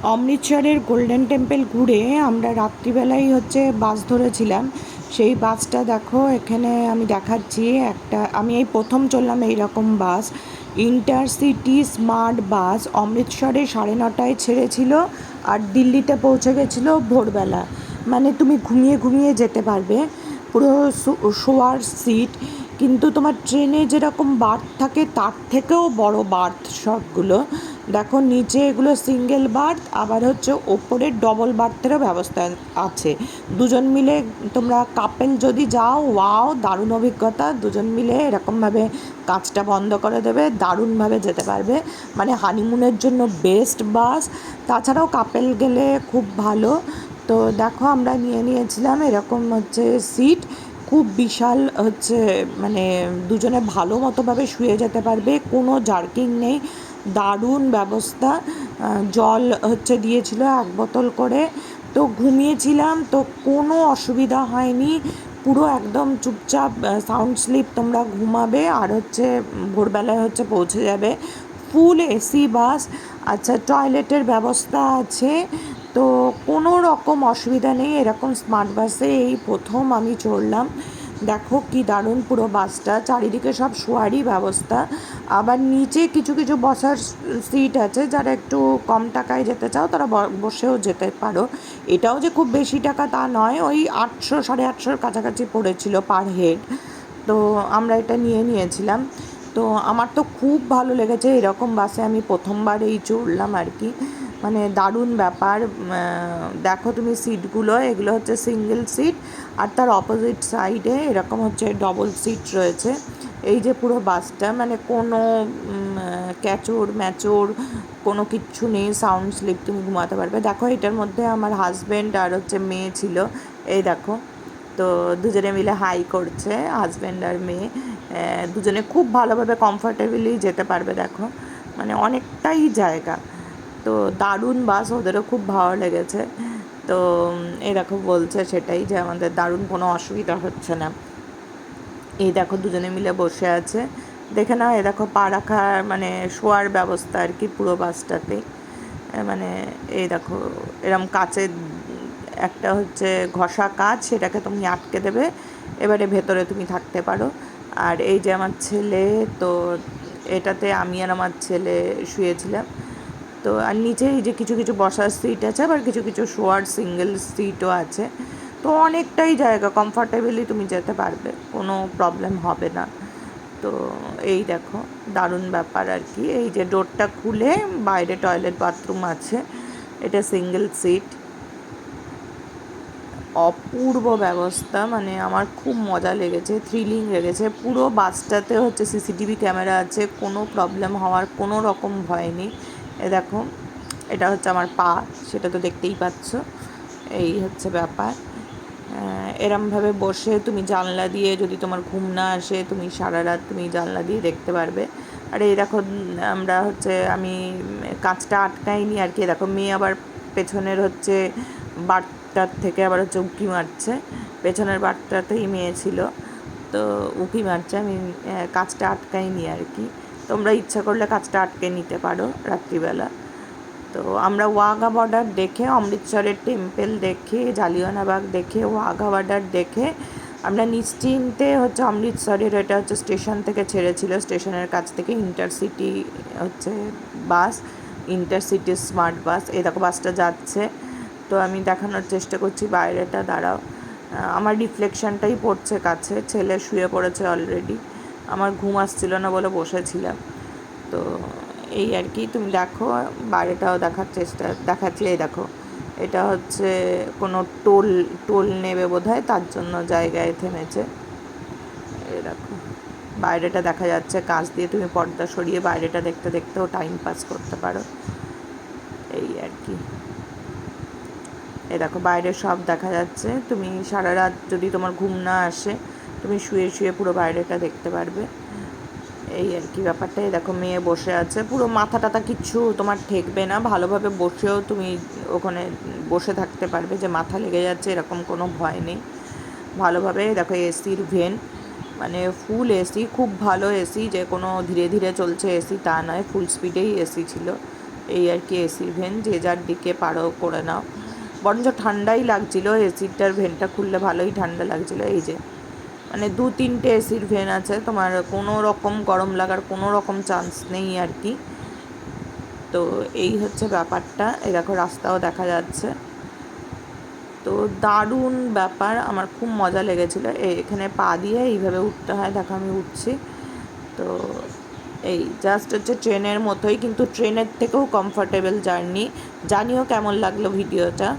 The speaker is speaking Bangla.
অমৃতসরের গোল্ডেন টেম্পল ঘুরে আমরা রাত্রিবেলায় বাস ধরেছিলাম। সেই বাসটা দেখো এখানে আমি দেখাচ্ছি। আমি এই প্রথম চললাম এইরকম বাস, ইন্টারসিটি স্মার্ট বাস। অমৃতসরে 9:30টায় ছেড়েছিল আর দিল্লিতে পৌঁছে গেছিলো ভোরবেলা। মানে তুমি ঘুমিয়ে ঘুমিয়ে যেতে পারবে, পুরো শোয়ার সিট। কিন্তু তোমার ট্রেনে যেরকম বার্থ থাকে তার থেকেও বড় বার্থ সবগুলো। দেখো নিচে এগুলো সিঙ্গেল বার্থ, আবার ওপরে ডবল বার্থেরও ব্যবস্থা আছে। দুজন মিলে তোমরা কাপেল যদি যাও, ওয়াও দারুণ অভিজ্ঞতা। দুজন মিলে এরকমভাবে কাঁচটা বন্ধ করে দেবে, দারুণভাবে যেতে পারবে। মানে হানিমুনের জন্য বেস্ট বাস। তাছাড়াও কাপেল গেলে খুব ভালো। তো দেখো আমরা নিয়েছিলাম এরকম সিট, খুব বিশাল মানে দুজনে ভালো মতোভাবে শুয়ে যেতে পারবে, কোনো জার্কিং নেই, দারুণ ব্যবস্থা। জল দিয়েছিল 1 বোতল করে। তো ঘুমিয়েছিলাম, তো কোনো অসুবিধা হয়নি। পুরো একদম চুপচাপ সাউন্ড স্লিপ তোমরা ঘুমাবে, আর ভোরবেলায় পৌঁছে যাবে। ফুল এসি বাস। আচ্ছা, টয়লেটের ব্যবস্থা আছে। তো কোনো রকম অসুবিধা নেই। এরকম স্মার্ট বাসে এই প্রথম আমি চড়লাম। দেখো কি দারুণ পুরো বাসটা, চারিদিকে সব শোয়ারই ব্যবস্থা। আবার নিচে কিছু কিছু বসার সিট আছে, যারা একটু কম টাকায় যেতে চাও তারা বসেও যেতে পারো। এটাও যে খুব বেশি টাকা তা নয়, ওই 800 850-র কাছাকাছি পড়েছিল পার হেড। তো আমরা এটা নিয়েছিলাম। তো আমার তো খুব ভালো লেগেছে, এরকম বাসে আমি প্রথমবার এই চড়লাম আর কি। মানে দারুণ ব্যাপার। দেখো তুমি সিটগুলো, এগুলো সিঙ্গেল সিট, আর তার অপোজিট সাইডে এরকম ডবল সিট রয়েছে। এই যে পুরো বাসটা, মানে কোনো ক্যাচর ম্যাচর কোনো কিচ্ছু নেই, সাউন্ড স্লিপ, তুমি ঘুমাতে পারবে। দেখো এটার মধ্যে আমার হাজব্যান্ড আর মেয়ে ছিল। এই দেখো, তো দুজনে মিলে হাই করছে, হাজব্যান্ড আর মেয়ে। দুজনে খুব ভালোভাবে কমফর্টেবলি যেতে পারবে। দেখো মানে অনেকটাই জায়গা। তো দারুণ বাস, ওদেরও খুব ভালো লেগেছে। তো এই দেখো বলছে সেটাই, যে আমাদের দারুণ কোনো অসুবিধা হচ্ছে না। এই দেখো দুজনে মিলে বসে আছে, দেখে নাও। এই দেখো পা রাখার মানে শোয়ার ব্যবস্থা আর কি পুরো বাসটাতে। মানে এই দেখো এরম কাচের একটা ঘষা কাচ, সেটাকে তুমি আটকে দেবে, এবারে ভেতরে তুমি থাকতে পারো। আর এই যে আমার ছেলে, তো এটাতে আমি আর আমার ছেলে শুয়েছিলাম। তো আর নিচে এই যে কিছু কিছু বসার সিট আছে, আবার কিছু কিছু শোয়ার সিঙ্গেল সিটও আছে। তো অনেকটাই জায়গা, কমফর্টেবলি তুমি যেতে পারবে, কোনো প্রবলেম হবে না। তো এই দেখো দারুণ ব্যাপার আর কি। এই যে ডোরটা খুলে বাইরে টয়লেট বাথরুম আছে, এটা সিঙ্গেল সিট। অপূর্ব ব্যবস্থা, মানে আমার খুব মজা লেগেছে, থ্রিলিং লেগেছে। পুরো বাসটাতে সিসিটিভি ক্যামেরা আছে, কোনো প্রবলেম হওয়ার কোনো রকম ভয় নেই। এ দেখো এটা আমার পা, সেটা তো দেখতেই পাচ্ছ। এই ব্যাপার। এরমভাবে বসে তুমি জানলা দিয়ে, যদি তোমার ঘুম না আসে, তুমি সারা রাত তুমি জানলা দিয়ে দেখতে পারবে। আর এই দেখো আমরা আমি কাঁচটা আটকাইনি আর কি। দেখো মেয়ে আবার পেছনের বার্থটার থেকে আবার উঁকি মারছে, পেছনের বার্থটাতেই মেয়ে ছিল, তো উঁকি মারছে। আমি কাঁচটা আটকাইনি আর কি। তোমরা ইচ্ছা করলে কাঁচটা আটকে নিতে পারো রাত্রিবেলা। তো আমরা ওয়াঘা বর্ডার দেখে, অমৃতসরের টেম্পল দেখে, জালিয়ানওয়ালাবাগ দেখে, ওয়াঘা বর্ডার দেখে আমরা নিশ্চিন্তে অমৃতসরের, এটা স্টেশন থেকে ছেড়েছিল, স্টেশনের কাছ থেকে ইন্টারসিটি বাস, ইন্টারসিটি স্মার্ট বাস। এই দেখো বাসটা যাচ্ছে। তো আমি দেখানোর চেষ্টা করছি বাইরেটা, দাঁড়াও। আমার রিফ্লেকশনটাই পড়ছে কাছে, ছেলে শুয়ে পড়েছে অলরেডি, আমার ঘুম আসছিল না বলে বসেছিলাম। তো এই আর কি, তুমি দেখো বাইরেটাও দেখাচ্ছি। এই দেখো এটা কোনো টোল নেবে বোধহয়, তার জন্য জায়গায় থেমেছে। এই দেখো বাইরেটা দেখা যাচ্ছে কাঁচ দিয়ে, তুমি পর্দা সরিয়ে বাইরেটা দেখতে দেখতেও টাইম পাস করতে পারো। এই আর কি। এই দেখো বাইরে সব দেখা যাচ্ছে, তুমি সারা রাত যদি তোমার ঘুম না আসে, তুমি শুয়ে শুয়ে পুরো বাইরেটা দেখতে পারবে। এই আর কি ব্যাপারটা। এই দেখো মেয়ে বসে আছে, পুরো মাথা টাথা কিচ্ছু তোমার ঠেকবে না, ভালোভাবে বসেও তুমি ওখানে বসে থাকতে পারবে, যে মাথা লেগে যাচ্ছে এরকম কোনো ভয় নেই। ভালোভাবে দেখো এসির ভেন, মানে ফুল এসি, খুব ভালো এসি, যে কোনো ধীরে ধীরে চলছে এসি তা নয়, ফুল স্পিডেই এসি ছিল। এই আর কি এসির ভেন, যে যার দিকে পারো করে নাও। বরঞ্চ ঠান্ডাই লাগছিল, এসিটার ভেনটা খুললে ভালোই ঠান্ডা লাগছিল। এই যে মানে 2-3টে এসির ভেন আছে, তোমার কোনো রকম গরম লাগার কোনো রকম চান্স নেই আর কি। তো এই হচ্ছে ব্যাপারটা। এই দেখো রাস্তাও দেখা যাচ্ছে। তো দারুণ ব্যাপার, আমার খুব মজা লেগেছিলো। এখানে পা দিয়ে এইভাবে উঠতে হয়, দেখো আমি উঠছি। তো এই জাস্ট হচ্ছে ট্রেনের মতোই, কিন্তু ট্রেনের থেকেও কমফর্টেবল জার্নি। জানিও কেমন লাগলো ভিডিওটা।